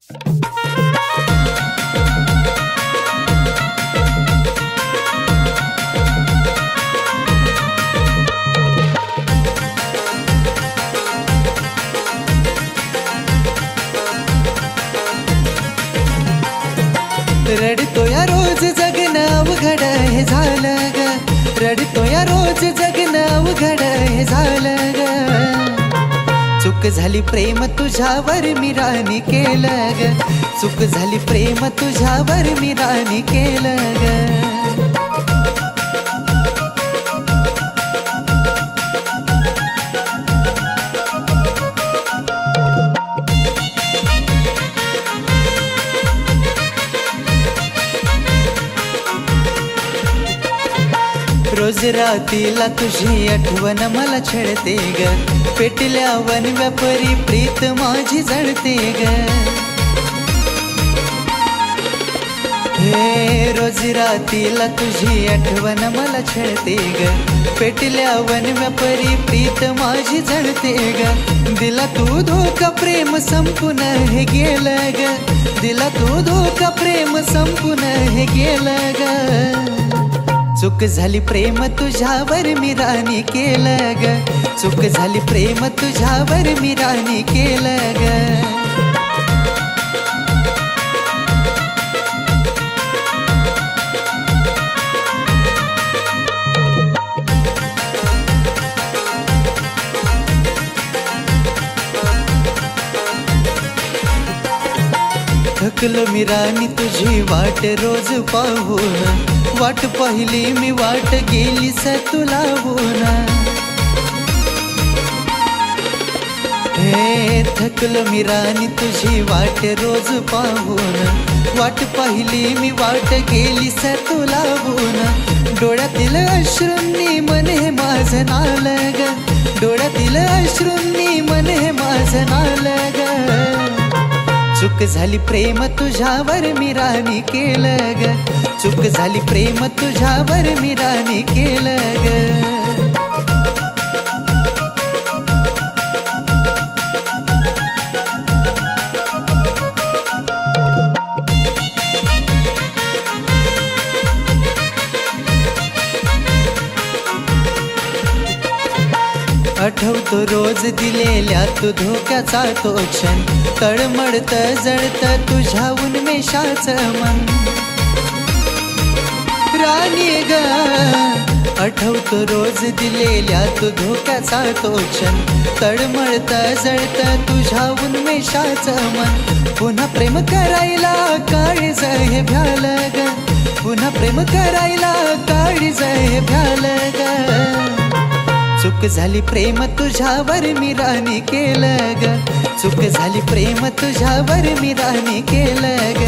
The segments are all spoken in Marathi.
रडतो या रोज जगणं अवघड हे झालं ग, रडतो या रोज जगणं अवघड हे झालं ग. चूक झाली प्रेम तुझ्यावर मी राणी केलं ग, चूक झाली प्रेम तुझ्यावर मी राणी केलं ग. रोज रातीला तुझी आठवण मला छळते ग, पेटल्या वनव्या परी प्रीत माझी जळते ग. हे रोज रातीला तुझी आठवण मला छळते ग, पेटल्या वनव्या परी प्रीत माझी जळते ग. दिला तू धोका प्रेम संपून हे गेलं ग, दिला तू धोका प्रेम संपून हे गेलं ग. चूक झाली प्रेम तुझ्यावर मी राणी केलं ग, चूक झाली प्रेम तुझ्यावर मी राणी केलं ग. थकलो मी राणी तुझी वाट रोज पाहून, वाट पाहिली मी वाट गेलीस तुला बोना. हे थकलो मी राणी तुझी वाट रोज पाहून, वाट पाहिली मी वाट गेलीस तुला बोना. डोळ्यातील अश्रूंनी मन हे माझं नालं ग, डोळ्यातील अश्रूंनी मन हे माझं नालं ग. चूक झाली प्रेम तुझ्यावर मी राणी केलं ग, चूक झाली प्रेम तुझ्यावर मी राणी केलं ग. आठवतो रोज दिलेल्या तू धोक्याचा तो क्षण, तळमळत जळत तुझ्या उन्मेषाचं मन. राणी ग आठवतो रोज दिलेल्या तू धोक्याचा तो क्षण, तळमळत जळत तुझ्या उन्मेषाचं मन. पुन्हा प्रेम करायला काळीज हे भ्यालं ग, पुन्हा प्रेम करायला काळीज हे भ्यालं ग. चूक झाली प्रेम तुझ्यावर मी राणी केलं ग, चूक झाली प्रेम तुझ्यावर मी राणी केलं ग.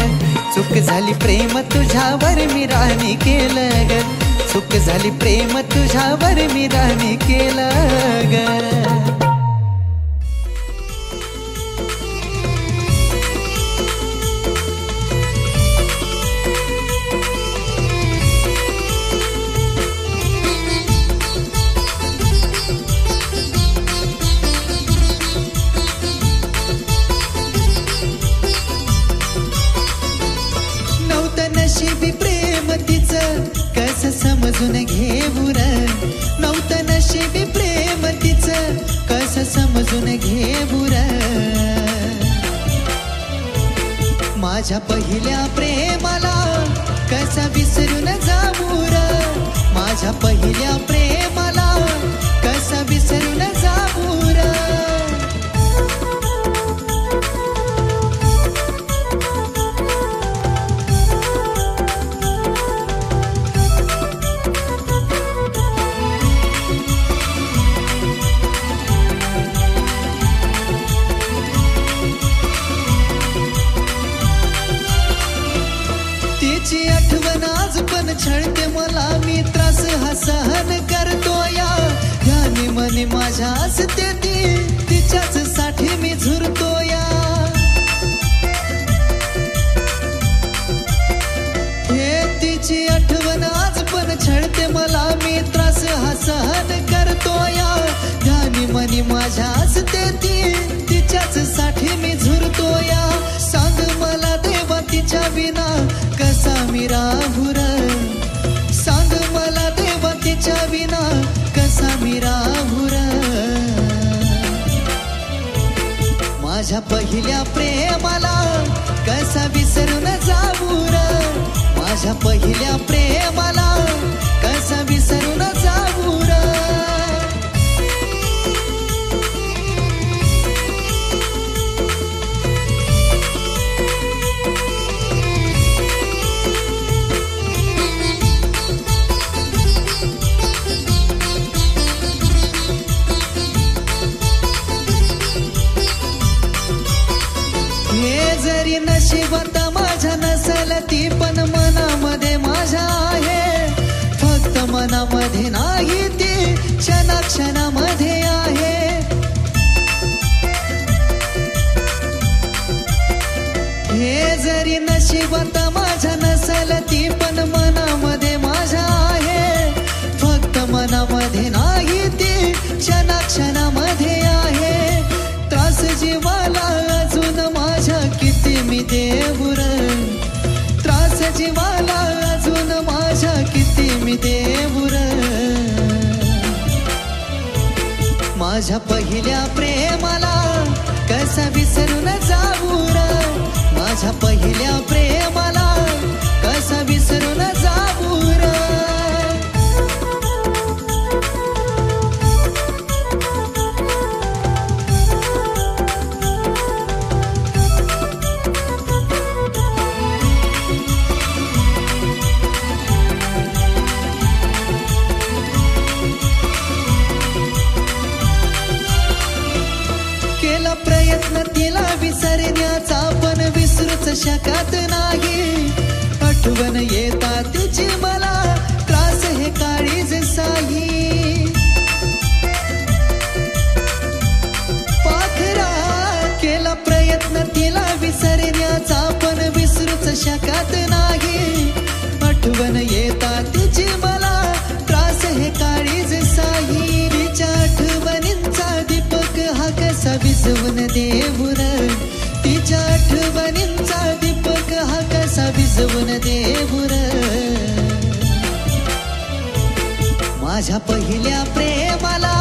चूक झाली प्रेम तुझ्यावर मी राणी केलं ग, चूक झाली प्रेम तुझ्यावर मी राणी केलं ग. नशिबी प्रेम तिचं कसं समजून घेऊ र, नव्हतं नशिबी प्रेम तिचं कसं समजून घेऊ र. माझ्या पहिल्या प्रेमाला कसं विसरून जाऊ र, माझ्या पहिल्या प्रेमाला कसं विसरून जाऊ र. तिची आठवण आज पण छळते मला, मी त्रास हा सहन करतो या. ध्यानी मनी माझ्या असते ती, तिच्याच साठी मी झुरतो या. हे तिची आठवण आज पण छळते मला, मी त्रास हा सहन करतो या. ध्यानी मनी माझ्या असते ती, तिच्याच साठी मी झुरतो या. सांग राहू र सांग मला देवा तिच्या विना कसा मी राहू र माझ्या पहिल्या प्रेमाला कसा विसरून जाऊ र माझ्या पहिल्या प्रेमाला कसा विसरून जाऊ र जरी नशिबात माझ्या नसल ती पण मनामध्ये माझ्या आहे फक्त मनामध्ये नाही ती क्षणाक्षणामध्ये आहे हे जरी नशिबात माझ्या नसल ती पण मनामध्ये माझ्या आहे फक्त मनामध्ये नाही ती क्षणाक्षणामध्ये आहे त्रास जीवाला अजून माझ्या किती मी देऊ र त्रास जीवाला अजून माझ्या किती मी देऊ र माझ्या पहिल्या प्रेमाला कसा विसरून जाऊ र माझ्या पहिल्या प्रेमाला कसा विसरून जाऊ र प्रयत्न तिला विसरण्याचा पण विसरूच शकत नाही आठवण येता तिची मला त्रास हे काळीज साई पाखरा केला प्रयत्न तिला विसरण्याचा पण विसरूच शकत नाही आठवण येता तिची मला त्रास हे काळीज साई तिच्या आठवणींचा दीपक हा कसा विझवून देऊ र तिच्या आठवणींचा दीपक हा कसा विझवून देऊ र माझ्या पहिल्या प्रेमाला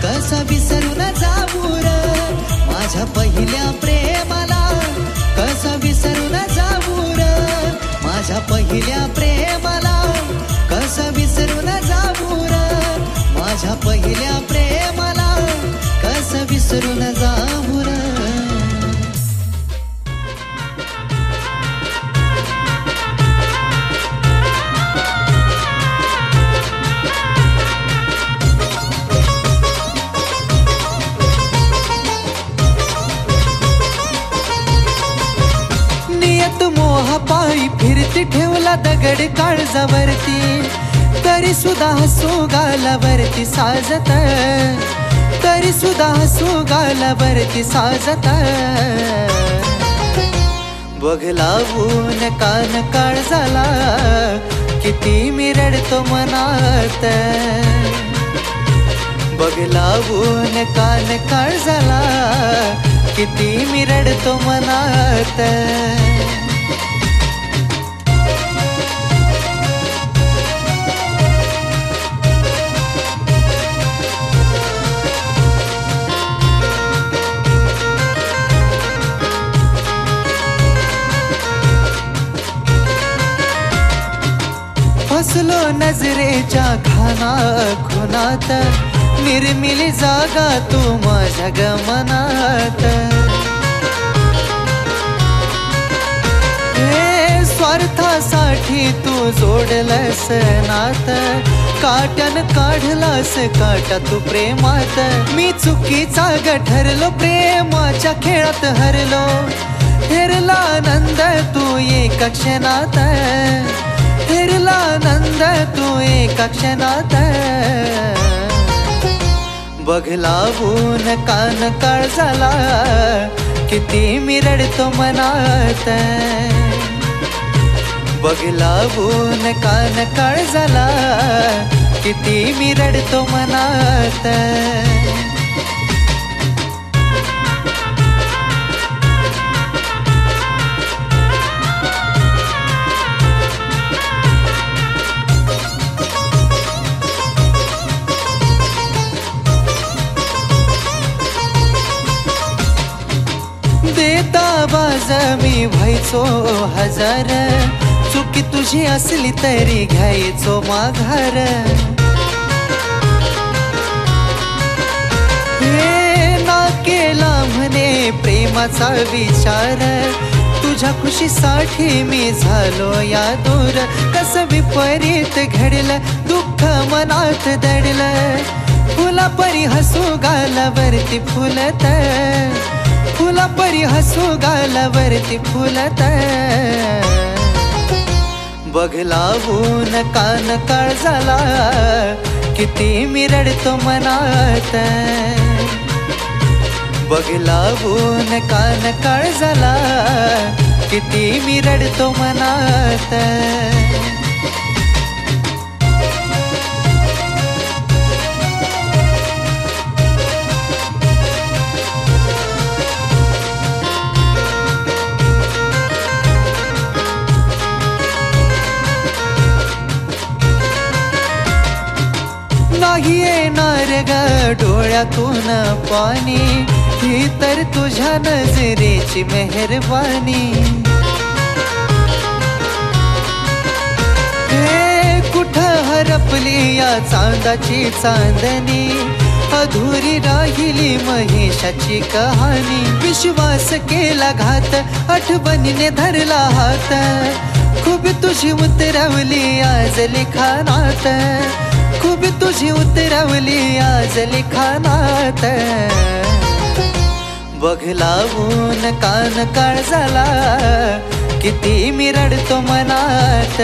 कसा विसरून जाऊ र माझ्या पहिल्या प्रेमाला कसा विसरून जाऊ र माझ्या पहिल्या प्रेमाला कसा विसरून जाऊ र माझ्या पहिल्या प्रेमाला कसा विसरून जाऊ र नियत मोहा पायी फिरती ठेवला दगड काळजावरती तरी सुद्धा हसू गालावरती साजत तरी सुद्धा हसू गालावरती साजत बघ लावून कान काळजाला किती मी रडतो मनात बघ लावून कान काळजाला किती मी रडतो मनात फसलो नजरेच्या खाना खुनात निर्मिली जागा तू माझ्या गमनात हे स्वार्थासाठी तू जोडलंस नात काट्यान काढलास काटा तू प्रेमात मी चुकीचा ग ठरलो प्रेमाच्या खेळात हरलो हेरला आनंद तू एका क्षणात फिरला आनंद तू एका क्षणात बघ लावून कान काळजाला किती मी रडतो मनात बघ लावून कान काळजाला किती मी रडतो मनात बेताबाज मी व्हायचो हजार, चुकी तुझी असली तरी घ्यायचो माघार. ना केला म्हणे प्रेमाचा विचार, तुझ्या खुशीसाठी मी झालो या दूर. कसं विपरीत घडलं, दुःख मनात दडलं. फुला परी हसू गालावरती फुलत, फुला परी हसू गालावरती फुलत. बघ लावून कान काळजाला, किती मी रडतो मनात. बघ लावून कान काळजाला, किती मी रडतो मनात. नाही येणार ग डोळ्यातून पाणी, ही तर तुझ्या नजरेची मेहरबानी. हे कुठं हरपली या चांदाची चांदणी, अधुरी राहिली महेशाची कहाणी. विश्वास केला घात, आठवणीने धरला हात. खूप तुझी उतरवली आज लिखाणात, खूप तुझी उतरवली आज लिखाणात. बघ लावून कान काळजाला, किती मी रडतो मनात.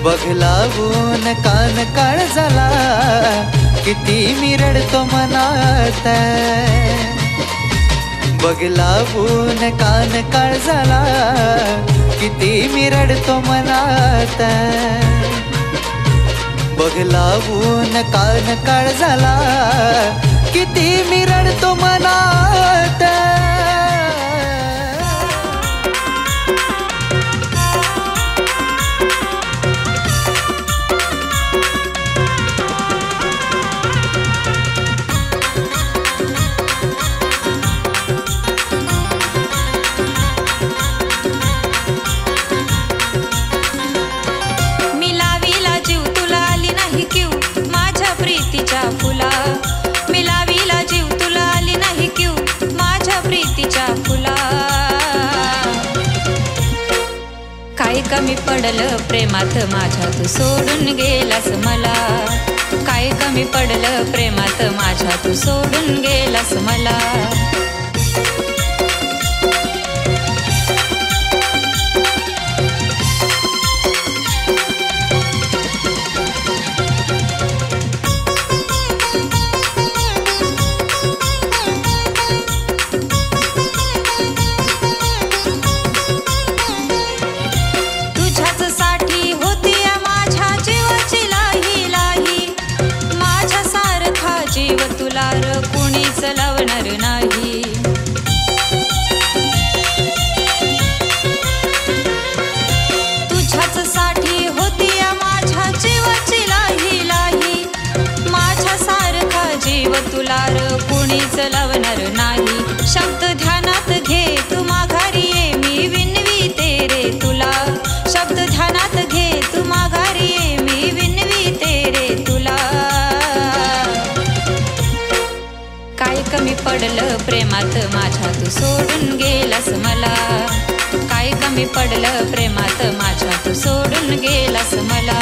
बघ लावून कान काळजाला, किती मी रडतो मनात. बघ लावून कान काळजाला, किती मी रडतो मनात. बघ लावून कान काळजाला, किती मी रडतो मनात. काय कमी पडलं प्रेमात माझ्या तू सोडून गेलास मला. काय कमी पडलं प्रेमात माझ्या तू सोडून गेलास मला. कुणीच लावणार नाही. तुझ्याच साठी होती या माझ्या जीवाची लाही लाही. माझ्या सारखा जीव तुला कुणीच लावणार नाही. शब्द ध्यानात घे तू माघारी ये, मी विनवीते रे तुला. शब्द ध्यानात घे तू माघारी ये, मी विनवीते रे तुला. काय कमी पडलं प्रेमात माझ्या तू सोडून गेलास मला. काय कमी पडलं प्रेमात माझ्या तू सोडून गेलास मला.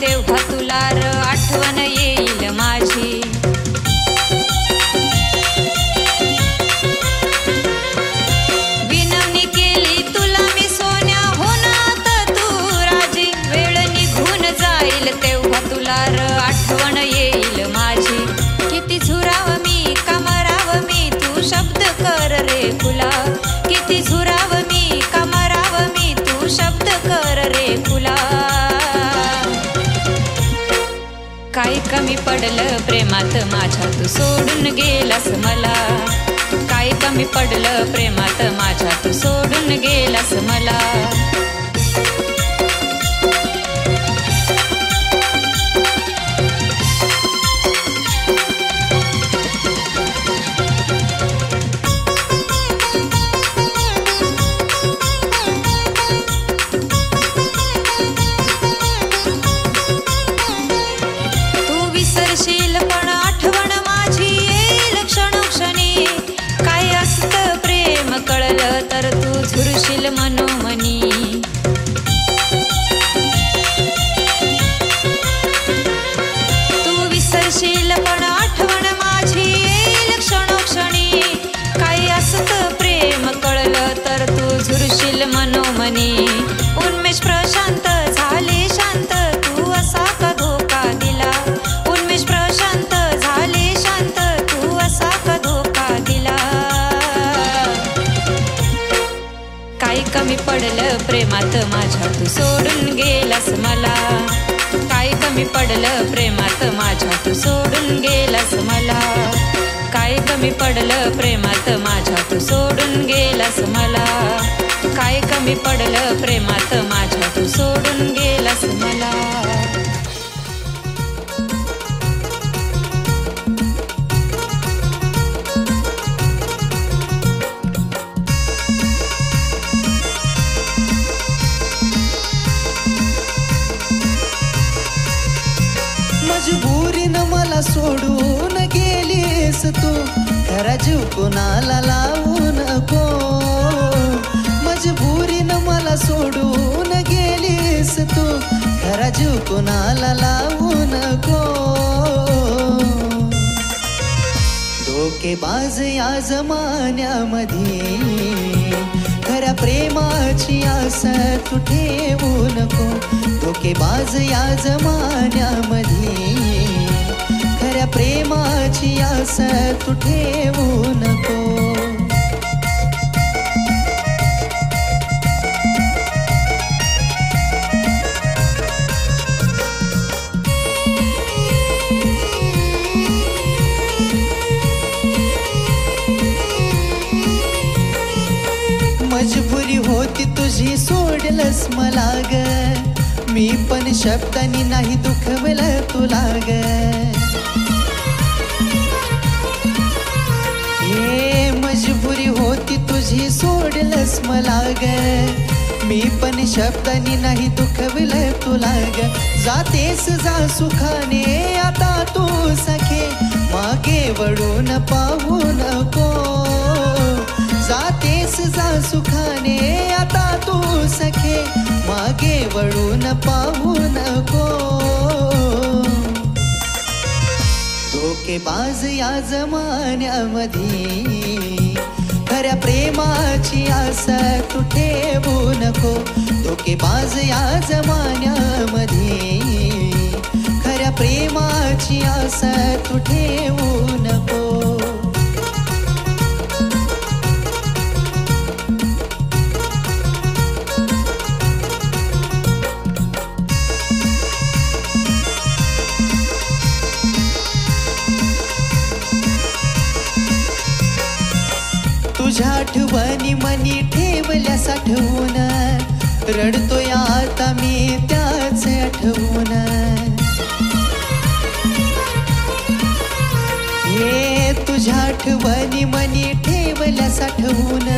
तेव्हा तुला आठवण येईल माझी. विनवणी केली तुला मी सोन्या होणार तू राजी. वेळ निघून जाईल तेव्हा तुला आठवण येईल माझी. किती झुराव मी कामराव मी, तू शब्द कर रे फुला. किती झुराव मी कामराव कमी पडलं प्रेमात माझ्या तू सोडून गेलास मला. काय कमी पडलं प्रेमात माझ्या तू सोडून गेलास मला. पण आठवण माझी येईल क्षणोक्षणी. काय असतं प्रेम कळलं तर तू झुरशील मनोमनी. तू विसरशील पण आठवण माझी येईल क्षणोक्षणी. काय असतं प्रेम कळलं तर तू झुरशील मनोमनी. उन्मेष प्रशांत झाले शांत तू असा का धोका दिला. प्रशांत झाले शांत तू असा का धोका दिला. काही कमी पडलं प्रेमात माझ्या तू सोडून गेलास मला. काही कमी पडलं प्रेमात माझ्या तू सोडून गेलास मला. काही कमी पडलं प्रेमात माझ्या तू सोडून गेलास मला. काही कमी पडलं प्रेमात माझ्या तू सोडून गेलास मला. मजबुरीनं मला सोडून गेलीस तू. खरा जीव कोणाला लावू नको. मजबुरीनं मला सोडून गेलीस तू. खरा जीव कोणाला लावू नको. धोकेबाज या जमान्यामध्ये खऱ्या प्रेमाची आस तू ठेवू नको. धोकेबाज या जमान्यामध्ये खऱ्या प्रेमाची आस तू ठेवू नको. मजबुरी होती तुझी सोडलंस मला ग. मी पण शब्दांनी नाही दुखवलं तुला ग. हे मजबुरी होती तुझी सोडलंस मला ग. मी पण शब्दांनी नाही दुखवलं तुला ग. जातेस जा सुखाने आता तू सखे. मागे वळून पाहू नको. जातेस जा सुखाने आता तू सखे. मागे वळून पाहू नको. धोकेबाज या जमान्यामध्ये खऱ्या प्रेमाची आस तू ठेवू नको. धोकेबाज या जमान्यामध्ये खऱ्या प्रेमाची आस तू ठेवू नको. तुझ्या आठवणी मनी ठेवल्या साठवून. रडतोय आता मी त्याच आठवून. हे तुझ्या आठवणी मनी ठेवल्या साठवून.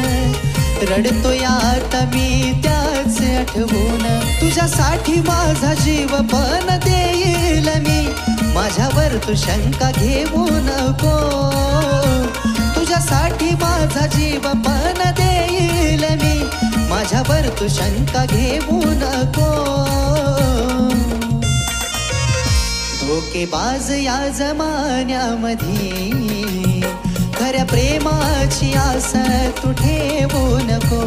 रडतोय आता मी त्याच आठवून. तुझ्यासाठी माझा जीव पण देईल मी. माझ्यावर तू शंका घेऊ नको. तुझ्यासाठी माझा जीव पण देईल मी. माझ्यावर तू शंका घेऊ नको. धोकेबाज या जमान्यामध्ये खऱ्या प्रेमाची आस तू ठेवू नको.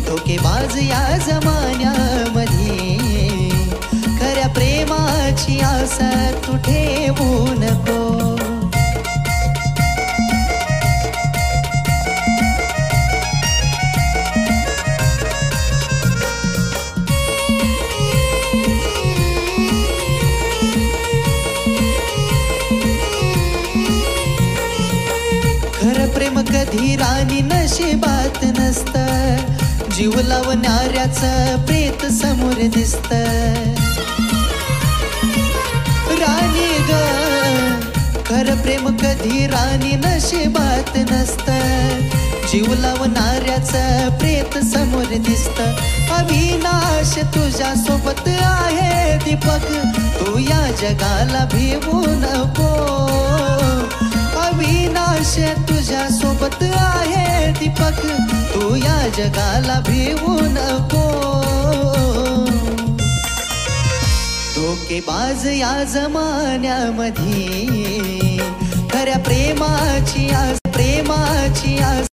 धोकेबाज या जमान्यामध्ये खऱ्या प्रेमाची आस तू ठेवू नको. नशिबात नसतं, जीव लावणाऱ्याचं प्रेत समोर दिसतं. राणी ग खरं प्रेम कधी राणी नशिबात नसतं, जीव लावणाऱ्याचं प्रेत समोर दिसतं. अविनाश तुझ्या सोबत आहे दीपक, तू या जगाला भिवू नको. अविनाश तुझ्या सोबत आहे दीपक, तू या जगाला भिवू नको. धोकेबाज या जमान्यामध्ये खऱ्या प्रेमाची आस